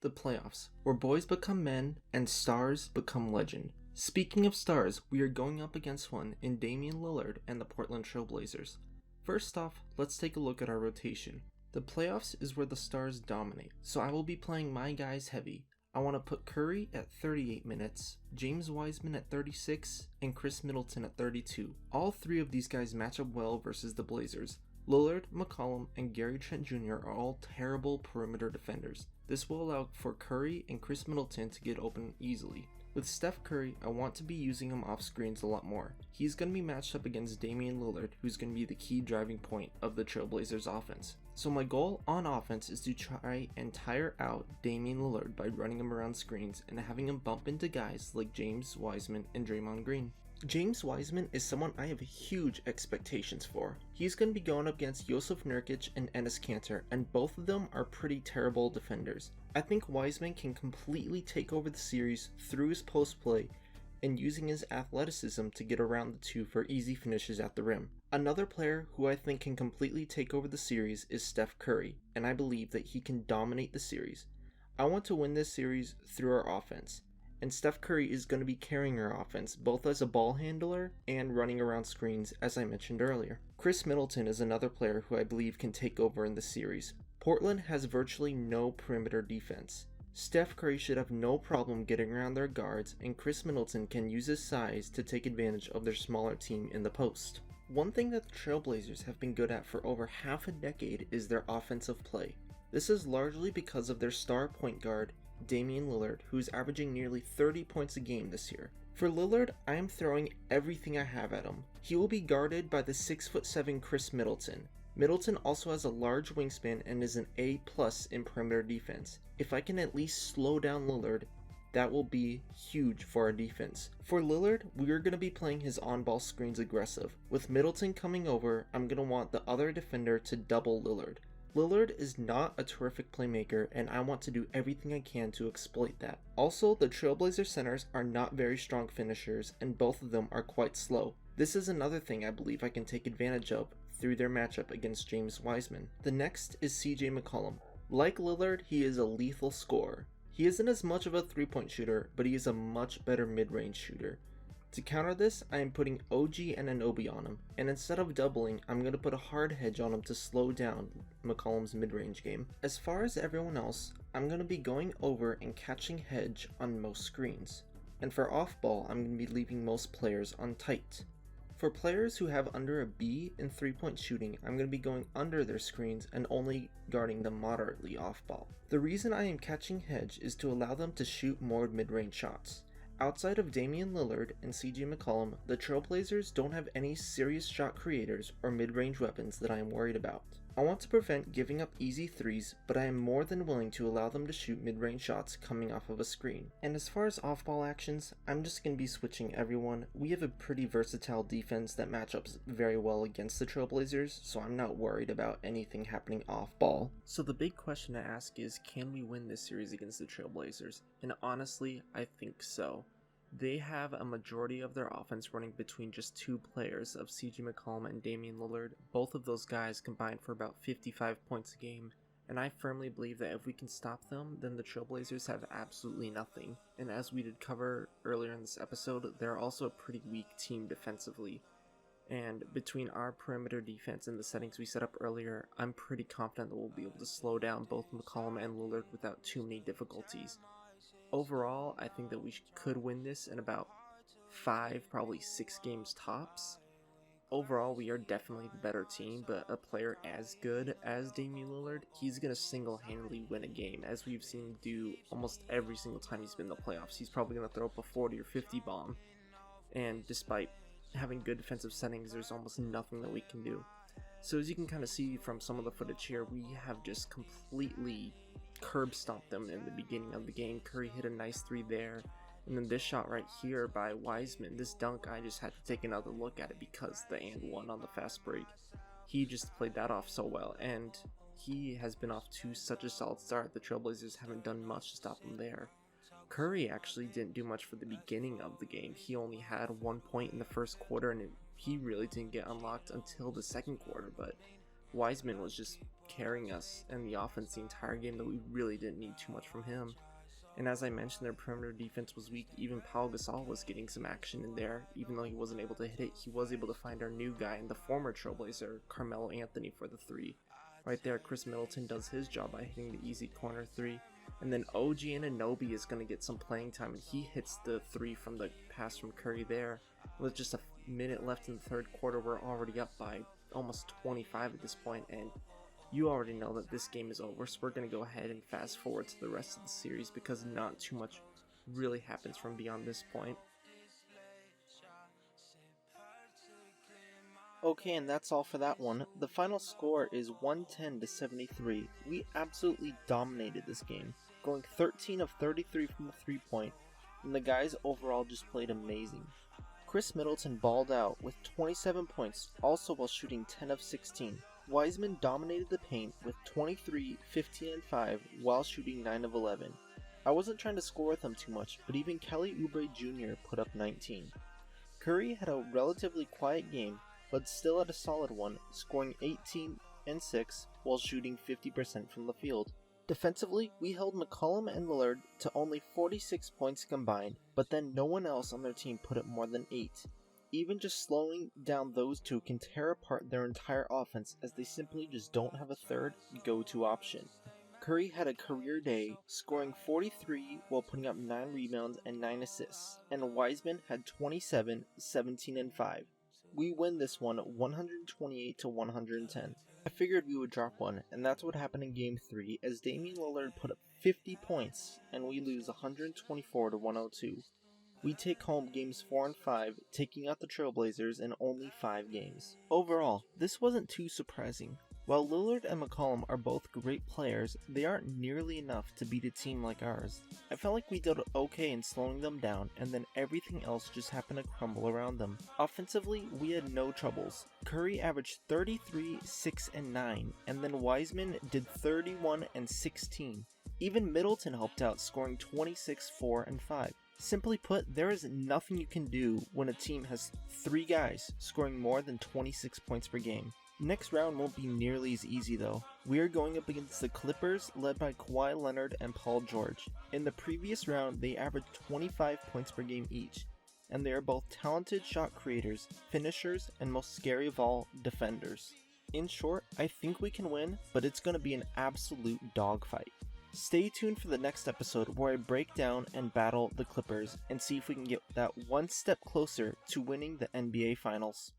The playoffs, where boys become men and stars become legend. Speaking of stars, we are going up against one in Damian Lillard and the Portland Trailblazers. First off, let's take a look at our rotation. The playoffs is where the stars dominate, so I will be playing my guys heavy. I want to put Curry at 38 minutes, James Wiseman at 36, and Chris Middleton at 32. All three of these guys match up well versus the Blazers. Lillard, McCollum, and Gary Trent Jr. are all terrible perimeter defenders. This will allow for Curry and Chris Middleton to get open easily. With Steph Curry, I want to be using him off screens a lot more. He's going to be matched up against Damian Lillard, who's going to be the key driving point of the Trailblazers offense. So my goal on offense is to try and tire out Damian Lillard by running him around screens and having him bump into guys like James Wiseman and Draymond Green. James Wiseman is someone I have huge expectations for. He's going to be going up against Jusuf Nurkic and Enes Kanter, and both of them are pretty terrible defenders. I think Wiseman can completely take over the series through his post play and using his athleticism to get around the two for easy finishes at the rim. Another player who I think can completely take over the series is Steph Curry, and I believe that he can dominate the series. I want to win this series through our offense. And Steph Curry is going to be carrying our offense, both as a ball handler and running around screens, as I mentioned earlier. Chris Middleton is another player who I believe can take over in the series. Portland has virtually no perimeter defense. Steph Curry should have no problem getting around their guards, and Chris Middleton can use his size to take advantage of their smaller team in the post. One thing that the Trailblazers have been good at for over half a decade is their offensive play. This is largely because of their star point guard, Damian Lillard, who's averaging nearly 30 points a game this year. For Lillard, I am throwing everything I have at him. He will be guarded by the 6'7" Chris Middleton. Middleton also has a large wingspan and is an A+ in perimeter defense. If I can at least slow down Lillard, that will be huge for our defense. For Lillard, we are going to be playing his on-ball screens aggressive. With Middleton coming over, I'm going to want the other defender to double Lillard. Lillard is not a terrific playmaker, and I want to do everything I can to exploit that. Also, the Trailblazer centers are not very strong finishers, and both of them are quite slow. This is another thing I believe I can take advantage of through their matchup against James Wiseman. The next is CJ McCollum. Like Lillard, he is a lethal scorer. He isn't as much of a three-point shooter, but he is a much better mid-range shooter. To counter this, I am putting OG Anunoby on him, and instead of doubling, I'm going to put a hard hedge on him to slow down McCollum's mid-range game. As far as everyone else, I'm going to be going over and catching hedge on most screens. And for off-ball, I'm going to be leaving most players on tight. For players who have under a B in three-point shooting, I'm going to be going under their screens and only guarding them moderately off-ball. The reason I am catching hedge is to allow them to shoot more mid-range shots. Outside of Damian Lillard and CJ McCollum, the Trailblazers don't have any serious shot creators or mid-range weapons that I am worried about. I want to prevent giving up easy threes, but I am more than willing to allow them to shoot mid-range shots coming off of a screen. And as far as off-ball actions, I'm just going to be switching everyone. We have a pretty versatile defense that matchups very well against the Trailblazers, so I'm not worried about anything happening off-ball. So the big question to ask is, can we win this series against the Trailblazers? And honestly, I think so. They have a majority of their offense running between just two players of CJ McCollum and Damian Lillard. Both of those guys combined for about 55 points a game, and I firmly believe that if we can stop them, then the Trailblazers have absolutely nothing. And as we did cover earlier in this episode, they're also a pretty weak team defensively. And between our perimeter defense and the settings we set up earlier, I'm pretty confident that we'll be able to slow down both McCollum and Lillard without too many difficulties. Overall, I think that we could win this in about 5, probably 6 games tops. Overall, we are definitely the better team, but a player as good as Damian Lillard, he's going to single-handedly win a game, as we've seen him do almost every single time he's been in the playoffs. He's probably going to throw up a 40 or 50 bomb, and despite having good defensive settings, there's almost nothing that we can do. So as you can kind of see from some of the footage here, we have just completely curb stomped them in the beginning of the game. Curry hit a nice 3 there, and then this shot right here by Wiseman, this dunk, I just had to take another look at it because the and one on the fast break, he just played that off so well, and he has been off to such a solid start. The Trailblazers haven't done much to stop him there. Curry actually didn't do much for the beginning of the game. He only had 1 point in the first quarter, and he really didn't get unlocked until the second quarter, but Wiseman was just carrying us and the offense the entire game, that we really didn't need too much from him. And as I mentioned, their perimeter defense was weak. Even Pau Gasol was getting some action in there. Even though he wasn't able to hit it, he was able to find our new guy and the former Trailblazer, Carmelo Anthony, for the 3. Right there, Chris Middleton does his job by hitting the easy corner 3. And then OG Anunoby is going to get some playing time, and he hits the 3 from the pass from Curry there. With just a minute left in the third quarter, we're already up by almost 25 at this point, and you already know that this game is over, so we're going to go ahead and fast forward to the rest of the series because not too much really happens from beyond this point. Okay, and that's all for that one. The final score is 110-73. We absolutely dominated this game, going 13 of 33 from the 3-point, and the guys overall just played amazing. Chris Middleton balled out with 27 points, also while shooting 10 of 16. Wiseman dominated the paint with 23, 15, and 5 while shooting 9 of 11. I wasn't trying to score with him too much, but even Kelly Oubre Jr. put up 19. Curry had a relatively quiet game, but still had a solid one, scoring 18 and 6 while shooting 50% from the field. Defensively, we held McCollum and Lillard to only 46 points combined, but then no one else on their team put up more than 8. Even just slowing down those two can tear apart their entire offense, as they simply just don't have a third go-to option. Curry had a career day, scoring 43 while putting up 9 rebounds and 9 assists, and Wiseman had 27, 17, and 5. We win this one 128-110. I figured we would drop one, and that's what happened in Game 3 as Damian Lillard put up 50 points and we lose 124-102. We take home Games 4 and 5, taking out the Trailblazers in only 5 games. Overall, this wasn't too surprising. While Lillard and McCollum are both great players, they aren't nearly enough to beat a team like ours. I felt like we did okay in slowing them down, and then everything else just happened to crumble around them. Offensively, we had no troubles. Curry averaged 33, 6, and 9, and then Wiseman did 31 and 16. Even Middleton helped out, scoring 26, 4, and 5. Simply put, there is nothing you can do when a team has 3 guys scoring more than 26 points per game. Next round won't be nearly as easy though. We are going up against the Clippers, led by Kawhi Leonard and Paul George. In the previous round, they averaged 25 points per game each, and they are both talented shot creators, finishers, and most scary of all, defenders. In short, I think we can win, but it's going to be an absolute dogfight. Stay tuned for the next episode where I break down and battle the Clippers and see if we can get that one step closer to winning the NBA Finals.